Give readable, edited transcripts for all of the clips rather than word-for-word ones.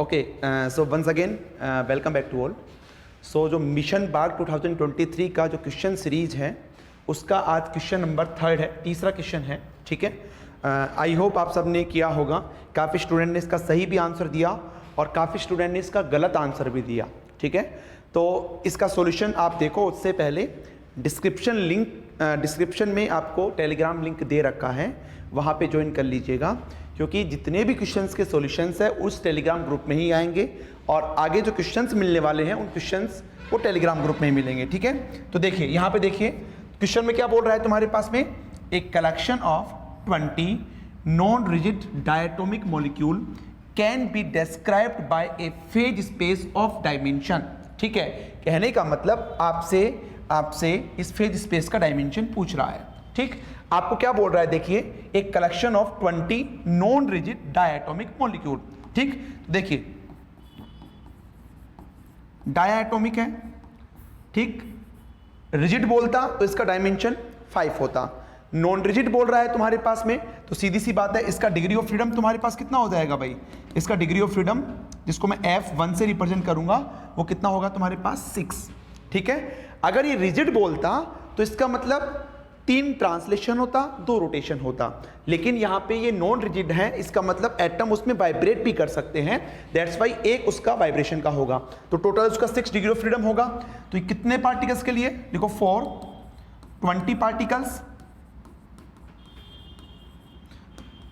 Okay, so once again welcome back to all. So जो mission बाग 2023 का जो question series है उसका आज क्वेश्चन नंबर 3 है, तीसरा क्वेश्चन है। ठीक है, आई होप आप सब ने किया होगा। काफ़ी स्टूडेंट ने इसका सही भी आंसर दिया और काफ़ी स्टूडेंट ने इसका गलत आंसर भी दिया। ठीक है, तो इसका सॉल्यूशन आप देखो उससे पहले डिस्क्रिप्शन में आपको टेलीग्राम लिंक दे रखा है, वहाँ पे ज्वाइन कर लीजिएगा, क्योंकि जितने भी क्वेश्चंस के सॉल्यूशंस है उस टेलीग्राम ग्रुप में ही आएंगे और आगे जो क्वेश्चंस मिलने वाले हैं उन क्वेश्चंस वो टेलीग्राम ग्रुप में ही मिलेंगे। ठीक है, तो देखिए यहाँ पे देखिए क्वेश्चन में क्या बोल रहा है तुम्हारे पास में, एक collection of 20 non rigid diatomic molecule can be described bye A phase space of dimension. ठीक है, कहने का मतलब आपसे इस फेज स्पेस का डायमेंशन पूछ रहा है। ठीक, आपको क्या बोल रहा है, देखिए एक collection of 20 non rigid diatomic molecule. ठीक, देखिए डायटोमिक है, ठीक, रिजिड बोलता तो इसका डायमेंशन 5 होता, नॉन रिजिड बोल रहा है तुम्हारे पास में, तो सीधी सी बात है इसका डिग्री ऑफ फ्रीडम तुम्हारे पास कितना हो जाएगा भाई, इसका डिग्री ऑफ फ्रीडम जिसको मैं F1 से रिप्रेजेंट करूंगा वो कितना होगा तुम्हारे पास 6। ठीक है, अगर ये रिजिड बोलता तो इसका मतलब 3 ट्रांसलेशन होता, 2 रोटेशन होता, लेकिन यहाँ पे ये नॉन रिजिड है, इसका मतलब एटम उसमें वाइब्रेट भी कर सकते हैं, दैट्स वाई एक उसका वाइब्रेशन का होगा, तो टोटल उसका 6 डिग्री ऑफ फ्रीडम होगा। तो ये कितने पार्टिकल्स के लिए, देखो 20 पार्टिकल्स,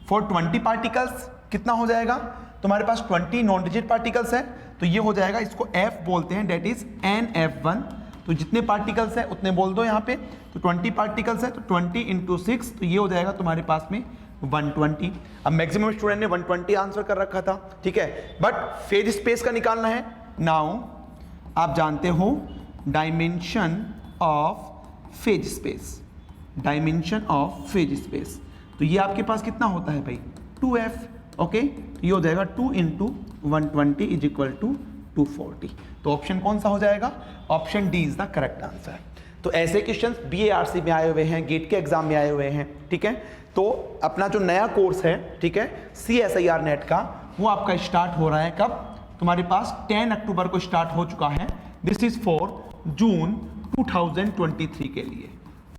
फॉर 20 पार्टिकल्स कितना हो जाएगा तुम्हारे पास, 20 नॉन रिजिड पार्टिकल्स है, तो ये हो जाएगा, इसको F बोलते हैं, दैट इज NF1। तो जितने पार्टिकल्स है उतने बोल दो यहाँ पे, तो 20 पार्टिकल्स है तो 20 इंटू 6, तो ये हो जाएगा तुम्हारे पास में 120। अब मैक्सिमम स्टूडेंट ने 120 आंसर कर रखा था। ठीक है, बट फेज स्पेस का निकालना है। नाउ आप जानते हो dimension of phase space, dimension of phase space, तो ये आपके पास कितना होता है भाई 2F। ओके, ये हो जाएगा 2 इंटू 120 इज इक्वल टू 240। तो ऑप्शन कौन सा हो जाएगा, option D is the correct answer. तो ऐसे क्वेश्चंस BARC में आए हुए हैं, गेट के एग्जाम में आए हुए हैं। ठीक है, तो अपना जो नया कोर्स है, ठीक है, CSIR नेट का, वो आपका स्टार्ट हो रहा है कब, तुम्हारे पास 10 अक्टूबर को स्टार्ट हो चुका है। दिस इज फॉर जून 2023 के लिए।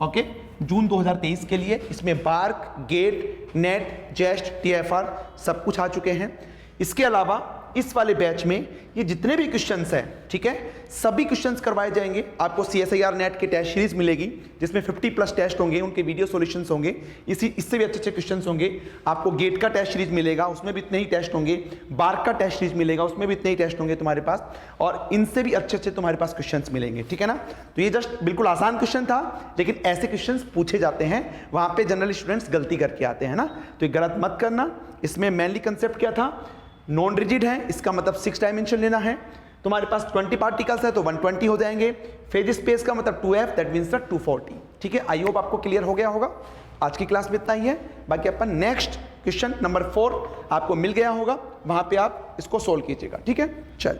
ओके, जून 2023 के लिए। इसमें बार्क, गेट, नेट, जेस्ट, TFR सब कुछ आ चुके हैं। इसके अलावा इस वाले बैच में ये जितने भी क्वेश्चंस हैं, ठीक है, सभी क्वेश्चंस करवाए जाएंगे। आपको CSIR नेट की टेस्ट सीरीज मिलेगी जिसमें 50+ टेस्ट होंगे, उनके वीडियो सॉल्यूशंस होंगे, इससे भी अच्छे क्वेश्चंस होंगे। आपको गेट का टेस्ट सीरीज मिलेगा, उसमें भी इतने ही टेस्ट होंगे। बार्क का टेस्ट सीरीज मिलेगा, उसमें भी इतने ही टेस्ट होंगे तुम्हारे पास, और इनसे भी अच्छे तुम्हारे पास क्वेश्चंस मिलेंगे। ठीक है ना, तो ये जस्ट बिल्कुल आसान क्वेश्चन था, लेकिन ऐसे क्वेश्चंस पूछे जाते हैं, वहां पे जनरल स्टूडेंट्स गलती करके आते हैं ना, तो ये गलत मत करना। इसमें मेनली कंसेप्ट क्या था, नॉन रिजिड है, इसका मतलब 6 डायमेंशन लेना है। तुम्हारे पास 20 पार्टिकल्स है तो 120 हो जाएंगे। फेज स्पेस का मतलब 2F, दैट मींस द 240। ठीक है, आई होप आपको क्लियर हो गया होगा। आज की क्लास में इतना ही है, बाकी अपन नेक्स्ट क्वेश्चन नंबर 4 आपको मिल गया होगा, वहां पे आप इसको सोल्व कीजिएगा। ठीक है, चल।